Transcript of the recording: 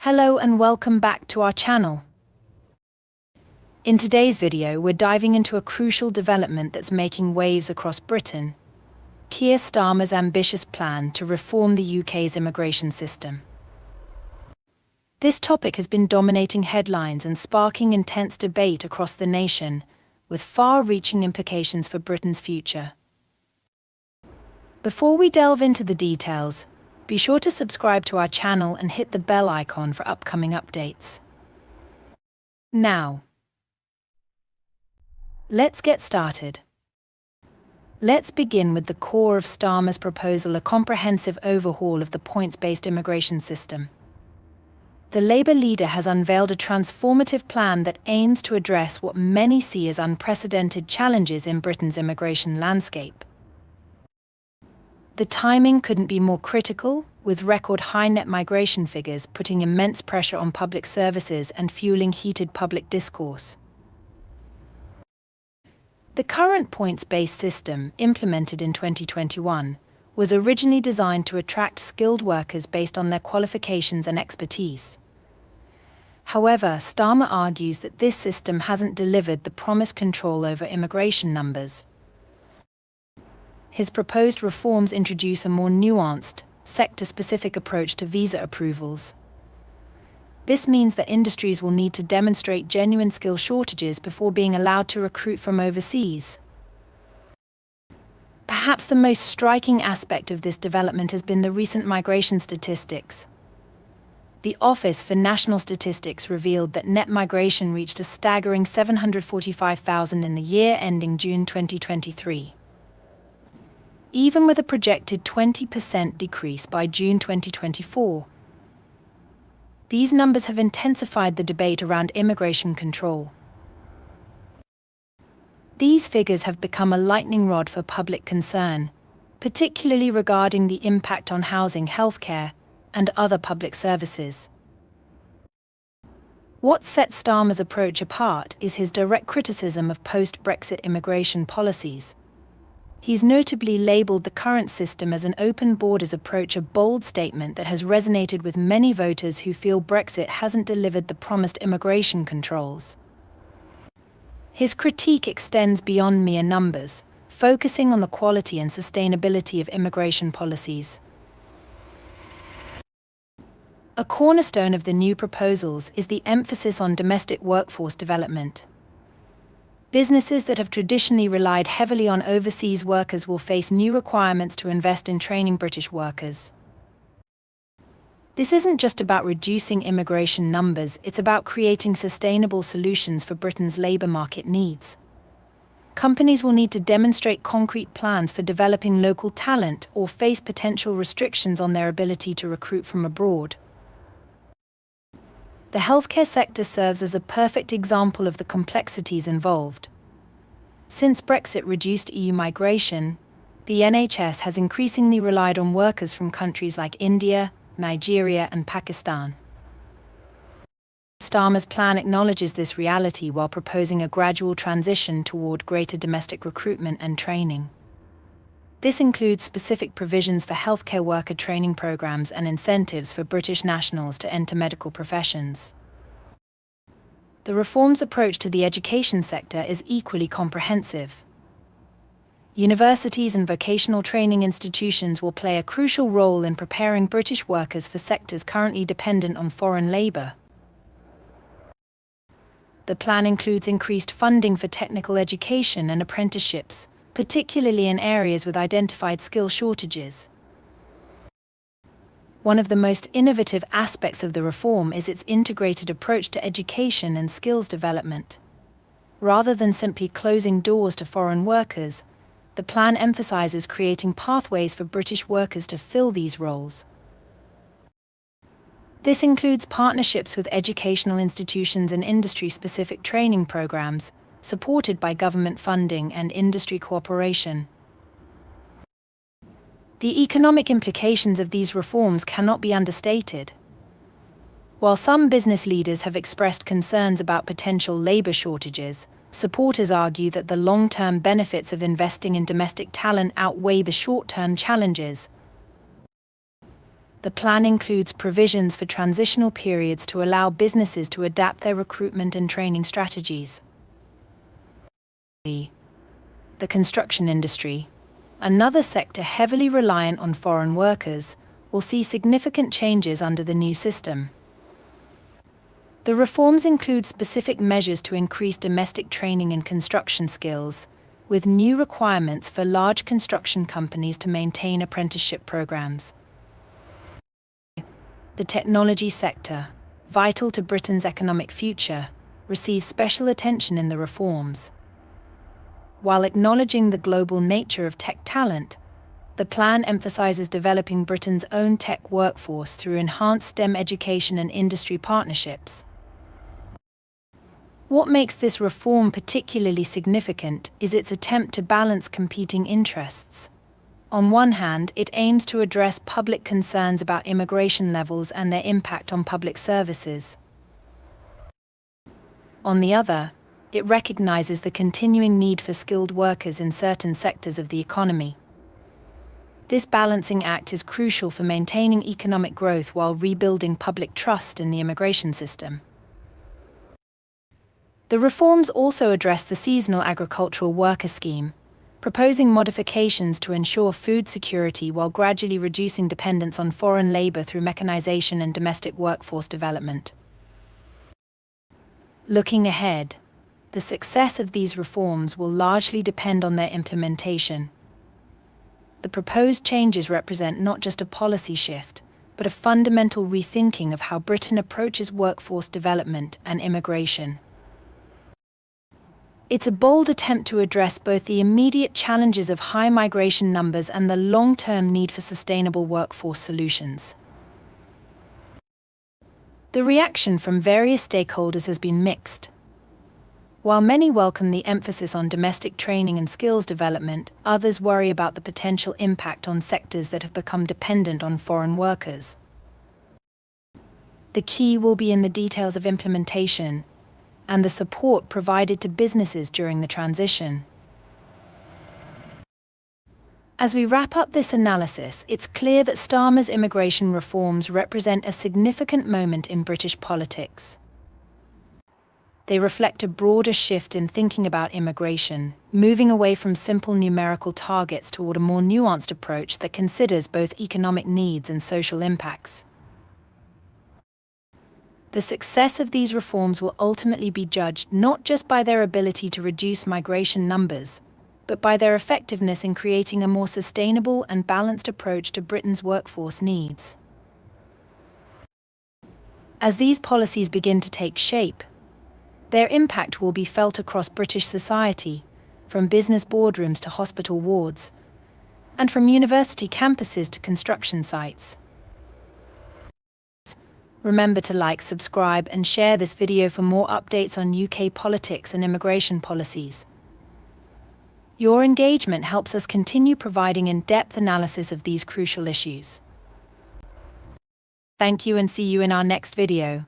Hello and welcome back to our channel. In today's video, we're diving into a crucial development that's making waves across Britain: Keir Starmer's ambitious plan to reform the UK's immigration system. This topic has been dominating headlines and sparking intense debate across the nation, with far-reaching implications for Britain's future. Before we delve into the details, be sure to subscribe to our channel and hit the bell icon for upcoming updates. Now, let's get started. Let's begin with the core of Starmer's proposal: a comprehensive overhaul of the points-based immigration system. The Labour leader has unveiled a transformative plan that aims to address what many see as unprecedented challenges in Britain's immigration landscape. The timing couldn't be more critical, with record-high net migration figures putting immense pressure on public services and fueling heated public discourse. The current points-based system, implemented in 2021, was originally designed to attract skilled workers based on their qualifications and expertise. However, Starmer argues that this system hasn't delivered the promised control over immigration numbers. His proposed reforms introduce a more nuanced, sector-specific approach to visa approvals. This means that industries will need to demonstrate genuine skill shortages before being allowed to recruit from overseas. Perhaps the most striking aspect of this development has been the recent migration statistics. The Office for National Statistics revealed that net migration reached a staggering 745,000 in the year ending June 2023. Even with a projected 20% decrease by June 2024. These numbers have intensified the debate around immigration control. These figures have become a lightning rod for public concern, particularly regarding the impact on housing, healthcare, and other public services. What sets Starmer's approach apart is his direct criticism of post-Brexit immigration policies. He's notably labelled the current system as an open borders approach, a bold statement that has resonated with many voters who feel Brexit hasn't delivered the promised immigration controls. His critique extends beyond mere numbers, focusing on the quality and sustainability of immigration policies. A cornerstone of the new proposals is the emphasis on domestic workforce development. Businesses that have traditionally relied heavily on overseas workers will face new requirements to invest in training British workers. This isn't just about reducing immigration numbers, it's about creating sustainable solutions for Britain's labour market needs. Companies will need to demonstrate concrete plans for developing local talent or face potential restrictions on their ability to recruit from abroad. The healthcare sector serves as a perfect example of the complexities involved. Since Brexit reduced EU migration, the NHS has increasingly relied on workers from countries like India, Nigeria, and Pakistan. Starmer's plan acknowledges this reality while proposing a gradual transition toward greater domestic recruitment and training. This includes specific provisions for healthcare worker training programs and incentives for British nationals to enter medical professions. The reform's approach to the education sector is equally comprehensive. Universities and vocational training institutions will play a crucial role in preparing British workers for sectors currently dependent on foreign labour. The plan includes increased funding for technical education and apprenticeships, particularly in areas with identified skill shortages. One of the most innovative aspects of the reform is its integrated approach to education and skills development. Rather than simply closing doors to foreign workers, the plan emphasizes creating pathways for British workers to fill these roles. This includes partnerships with educational institutions and industry-specific training programs, supported by government funding and industry cooperation. The economic implications of these reforms cannot be understated. While some business leaders have expressed concerns about potential labour shortages, supporters argue that the long-term benefits of investing in domestic talent outweigh the short-term challenges. The plan includes provisions for transitional periods to allow businesses to adapt their recruitment and training strategies. The construction industry, another sector heavily reliant on foreign workers, will see significant changes under the new system. The reforms include specific measures to increase domestic training in construction skills, with new requirements for large construction companies to maintain apprenticeship programs. The technology sector, vital to Britain's economic future, receives special attention in the reforms. While acknowledging the global nature of tech talent, the plan emphasizes developing Britain's own tech workforce through enhanced STEM education and industry partnerships. What makes this reform particularly significant is its attempt to balance competing interests. On one hand, it aims to address public concerns about immigration levels and their impact on public services. On the other, it recognizes the continuing need for skilled workers in certain sectors of the economy. This balancing act is crucial for maintaining economic growth while rebuilding public trust in the immigration system. The reforms also address the seasonal agricultural worker scheme, proposing modifications to ensure food security while gradually reducing dependence on foreign labor through mechanization and domestic workforce development. Looking ahead, the success of these reforms will largely depend on their implementation. The proposed changes represent not just a policy shift, but a fundamental rethinking of how Britain approaches workforce development and immigration. It's a bold attempt to address both the immediate challenges of high migration numbers and the long-term need for sustainable workforce solutions. The reaction from various stakeholders has been mixed. While many welcome the emphasis on domestic training and skills development, others worry about the potential impact on sectors that have become dependent on foreign workers. The key will be in the details of implementation and the support provided to businesses during the transition. As we wrap up this analysis, it's clear that Starmer's immigration reforms represent a significant moment in British politics. They reflect a broader shift in thinking about immigration, moving away from simple numerical targets toward a more nuanced approach that considers both economic needs and social impacts. The success of these reforms will ultimately be judged not just by their ability to reduce migration numbers, but by their effectiveness in creating a more sustainable and balanced approach to Britain's workforce needs. As these policies begin to take shape, their impact will be felt across British society, from business boardrooms to hospital wards, and from university campuses to construction sites. Remember to like, subscribe, and share this video for more updates on UK politics and immigration policies. Your engagement helps us continue providing in-depth analysis of these crucial issues. Thank you and see you in our next video.